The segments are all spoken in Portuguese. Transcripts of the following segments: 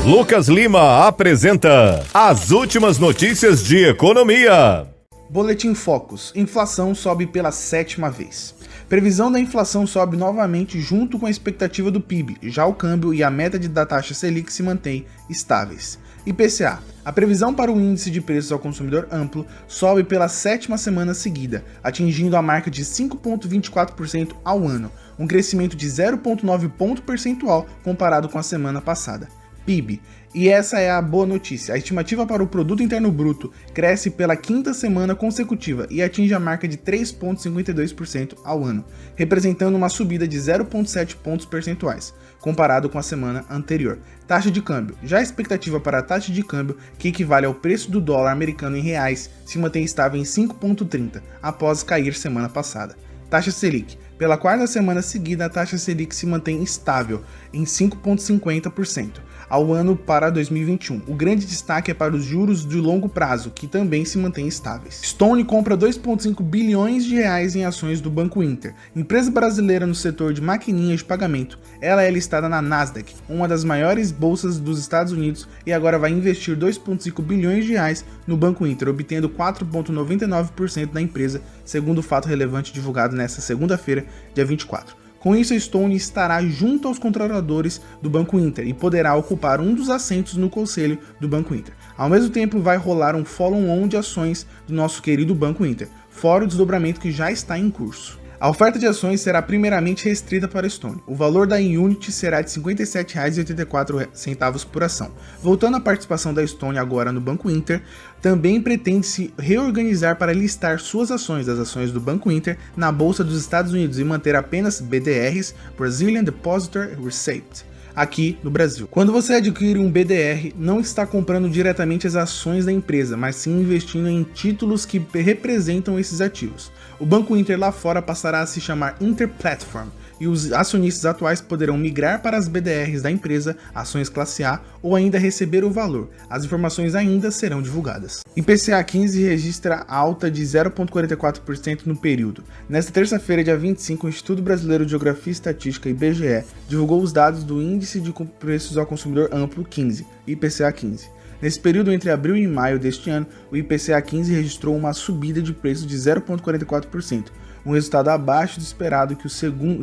Lucas Lima apresenta as últimas notícias de economia. Boletim Focus. Inflação sobe pela 7ª vez. Previsão da inflação sobe novamente junto com a expectativa do PIB, já o câmbio e a meta da taxa Selic se mantêm estáveis. IPCA. A previsão para o índice de preços ao consumidor amplo sobe pela 7ª semana seguida, atingindo a marca de 5,24% ao ano, um crescimento de 0,9 ponto percentual comparado com a semana passada. PIB. E essa é a boa notícia. A estimativa para o Produto Interno Bruto cresce pela 5ª semana consecutiva e atinge a marca de 3,52% ao ano, representando uma subida de 0,7 pontos percentuais, comparado com a semana anterior. Taxa de câmbio. Já a expectativa para a taxa de câmbio, que equivale ao preço do dólar americano em reais, se mantém estável em 5,30, após cair semana passada. Taxa Selic. Pela 4ª semana seguida, a taxa Selic se mantém estável em 5,50% ao ano para 2021. O grande destaque é para os juros de longo prazo, que também se mantêm estáveis. Stone compra 2,5 bilhões de reais em ações do Banco Inter, empresa brasileira no setor de maquininhas de pagamento. Ela é listada na Nasdaq, uma das maiores bolsas dos Estados Unidos, e agora vai investir 2,5 bilhões de reais no Banco Inter, obtendo 4,99% da empresa, segundo o fato relevante divulgado nesta segunda-feira, dia 24. Com isso, a Stone estará junto aos controladores do Banco Inter e poderá ocupar um dos assentos no conselho do Banco Inter. Ao mesmo tempo, vai rolar um follow-on de ações do nosso querido Banco Inter, fora o desdobramento que já está em curso. A oferta de ações será primeiramente restrita para a Stone. O valor da Unity será de R$ 57,84 por ação. Voltando à participação da Stone agora no Banco Inter, também pretende se reorganizar para listar suas ações, as ações do Banco Inter, na Bolsa dos Estados Unidos e manter apenas BDRs, Brazilian Depository Receipt, aqui no Brasil. Quando você adquire um BDR, não está comprando diretamente as ações da empresa, mas sim investindo em títulos que representam esses ativos. O Banco Inter lá fora passará a se chamar Interplatform, e os acionistas atuais poderão migrar para as BDRs da empresa, ações classe A, ou ainda receber o valor. As informações ainda serão divulgadas. IPCA 15 registra alta de 0,44% no período. Nesta terça-feira, dia 25, o Instituto Brasileiro de Geografia e Estatística, IBGE, divulgou os dados do Índice de Preços ao Consumidor Amplo 15, IPCA 15. Nesse período entre abril e maio deste ano, o IPCA 15 registrou uma subida de preço de 0,44%, um resultado abaixo do esperado, que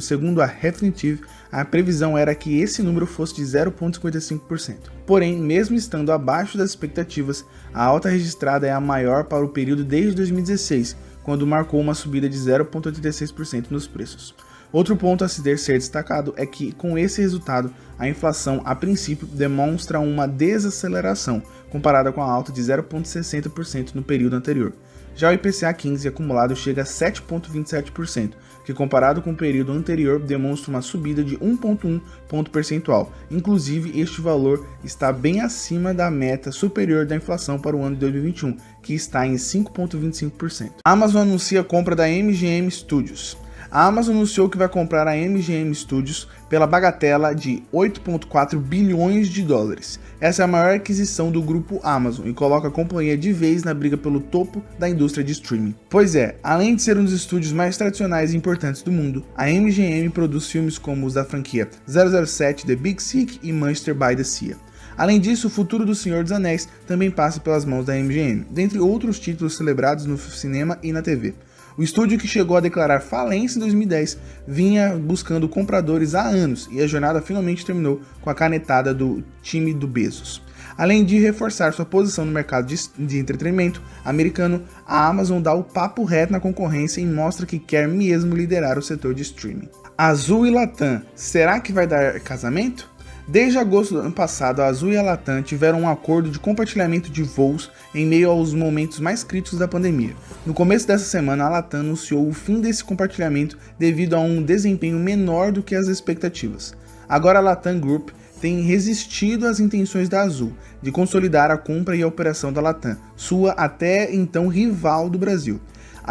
segundo a Refinitiv, a previsão era que esse número fosse de 0,55%. Porém, mesmo estando abaixo das expectativas, a alta registrada é a maior para o período desde 2016, quando marcou uma subida de 0,86% nos preços. Outro ponto a ser destacado é que, com esse resultado, a inflação, a princípio, demonstra uma desaceleração, comparada com a alta de 0,60% no período anterior. Já o IPCA 15 acumulado chega a 7,27%, que comparado com o período anterior demonstra uma subida de 1,1 ponto percentual. Inclusive, este valor está bem acima da meta superior da inflação para o ano de 2021, que está em 5,25%. A Amazon anuncia a compra da MGM Studios. A Amazon anunciou que vai comprar a MGM Studios pela bagatela de 8,4 bilhões de dólares. Essa é a maior aquisição do grupo Amazon e coloca a companhia de vez na briga pelo topo da indústria de streaming. Pois é, além de ser um dos estúdios mais tradicionais e importantes do mundo, a MGM produz filmes como os da franquia 007, The Big Sick e Manchester by the Sea. Além disso, o futuro do Senhor dos Anéis também passa pelas mãos da MGM, dentre outros títulos celebrados no cinema e na TV. O estúdio, que chegou a declarar falência em 2010, vinha buscando compradores há anos e a jornada finalmente terminou com a canetada do time do Bezos. Além de reforçar sua posição no mercado de entretenimento americano, a Amazon dá o papo reto na concorrência e mostra que quer mesmo liderar o setor de streaming. Azul e Latam, será que vai dar casamento? Desde agosto do ano passado, a Azul e a Latam tiveram um acordo de compartilhamento de voos em meio aos momentos mais críticos da pandemia. No começo dessa semana, a Latam anunciou o fim desse compartilhamento devido a um desempenho menor do que as expectativas. Agora a Latam Group tem resistido às intenções da Azul de consolidar a compra e a operação da Latam, sua até então rival do Brasil.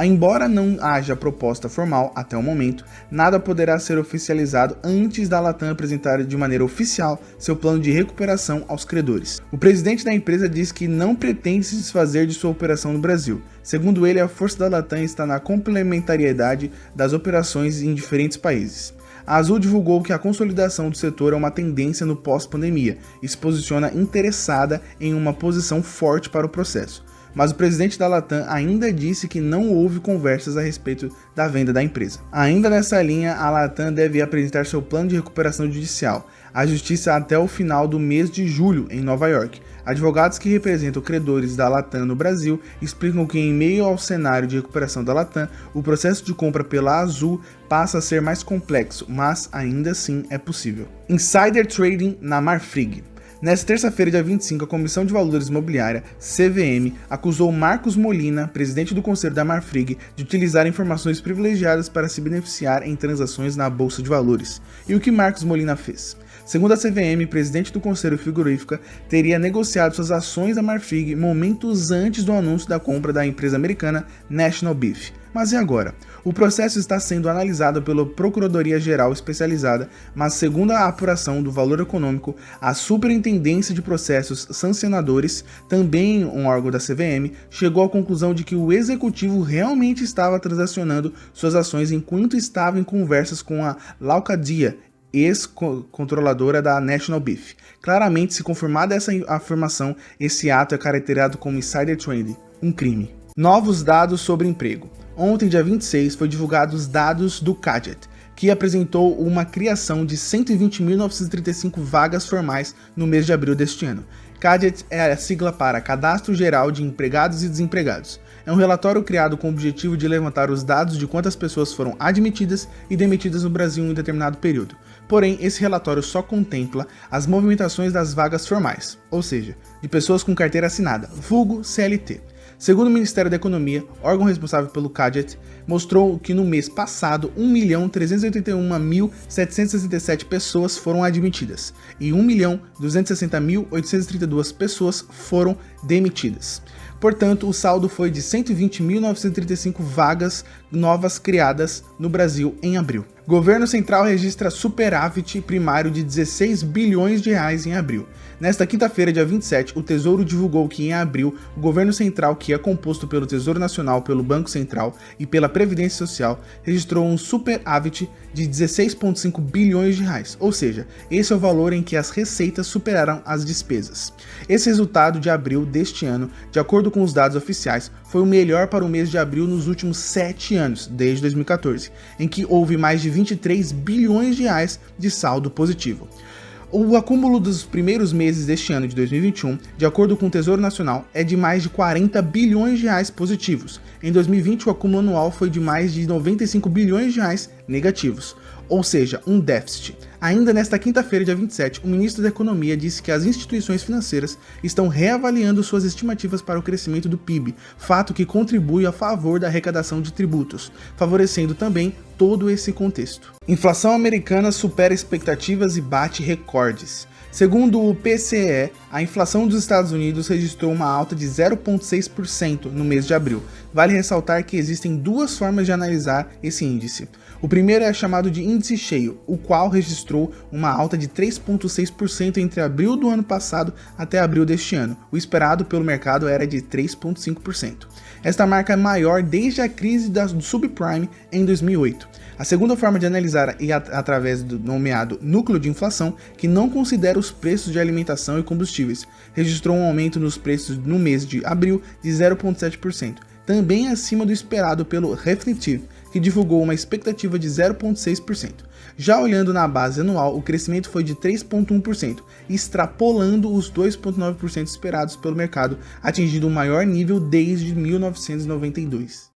Embora não haja proposta formal até o momento, nada poderá ser oficializado antes da Latam apresentar de maneira oficial seu plano de recuperação aos credores. O presidente da empresa diz que não pretende se desfazer de sua operação no Brasil. Segundo ele, a força da Latam está na complementariedade das operações em diferentes países. A Azul divulgou que a consolidação do setor é uma tendência no pós-pandemia e se posiciona interessada em uma posição forte para o processo. Mas o presidente da Latam ainda disse que não houve conversas a respeito da venda da empresa. Ainda nessa linha, a Latam deve apresentar seu plano de recuperação judicial à justiça até o final do mês de julho, em Nova York. Advogados que representam credores da Latam no Brasil explicam que, em meio ao cenário de recuperação da Latam, o processo de compra pela Azul passa a ser mais complexo, mas ainda assim é possível. Insider Trading na Marfrig. Nesta terça-feira, dia 25, a Comissão de Valores Imobiliária, CVM, acusou Marcos Molina, presidente do Conselho da Marfrig, de utilizar informações privilegiadas para se beneficiar em transações na Bolsa de Valores. E o que Marcos Molina fez? Segundo a CVM, o presidente do Conselho Frigorífica teria negociado suas ações da Marfrig momentos antes do anúncio da compra da empresa americana National Beef. Mas e agora? O processo está sendo analisado pela Procuradoria-Geral Especializada, mas segundo a apuração do Valor Econômico, a Superintendência de Processos Sancionadores, também um órgão da CVM, chegou à conclusão de que o executivo realmente estava transacionando suas ações enquanto estava em conversas com a Leucadia, ex-controladora da National Beef. Claramente, se confirmada essa afirmação, esse ato é caracterizado como insider trading, um crime. Novos dados sobre emprego. Ontem, dia 26, foi divulgados os dados do Cadget, que apresentou uma criação de 120.935 vagas formais no mês de abril deste ano. Cadget é a sigla para Cadastro Geral de Empregados e Desempregados. É um relatório criado com o objetivo de levantar os dados de quantas pessoas foram admitidas e demitidas no Brasil em um determinado período. Porém, esse relatório só contempla as movimentações das vagas formais, ou seja, de pessoas com carteira assinada, vulgo CLT. Segundo o Ministério da Economia, órgão responsável pelo Cadget, mostrou que no mês passado 1.381.767 pessoas foram admitidas e 1.260.832 pessoas foram demitidas. Portanto, o saldo foi de 120.935 vagas novas criadas no Brasil em abril. Governo Central registra superávit primário de 16 bilhões de reais em abril. Nesta quinta-feira, dia 27, o Tesouro divulgou que em abril, o Governo Central, que é composto pelo Tesouro Nacional, pelo Banco Central e pela Previdência Social, registrou um superávit de 16,5 bilhões de reais, ou seja, esse é o valor em que as receitas superaram as despesas. Esse resultado de abril deste ano, de acordo com os dados oficiais, foi o melhor para o mês de abril nos últimos 7 anos, desde 2014, em que houve mais de 23 bilhões de reais de saldo positivo. O acúmulo dos primeiros meses deste ano de 2021, de acordo com o Tesouro Nacional, é de mais de 40 bilhões de reais positivos. Em 2020, o acúmulo anual foi de mais de 95 bilhões de reais negativos, ou seja, um déficit. Ainda nesta quinta-feira, dia 27, o ministro da Economia disse que as instituições financeiras estão reavaliando suas estimativas para o crescimento do PIB, fato que contribui a favor da arrecadação de tributos, favorecendo também todo esse contexto. Inflação americana supera expectativas e bate recordes. Segundo o PCE, a inflação dos Estados Unidos registrou uma alta de 0,6% no mês de abril. Vale ressaltar que existem duas formas de analisar esse índice. O primeiro é chamado de índice cheio, o qual registrou uma alta de 3,6% entre abril do ano passado até abril deste ano. O esperado pelo mercado era de 3,5%. Esta marca é maior desde a crise do subprime em 2008. A segunda forma de analisar é através do nomeado núcleo de inflação, que não considera os preços de alimentação e combustíveis. Registrou um aumento nos preços no mês de abril de 0,7%, também acima do esperado pelo Refinitiv, que divulgou uma expectativa de 0,6%. Já olhando na base anual, o crescimento foi de 3,1%, extrapolando os 2,9% esperados pelo mercado, atingindo o maior nível desde 1992.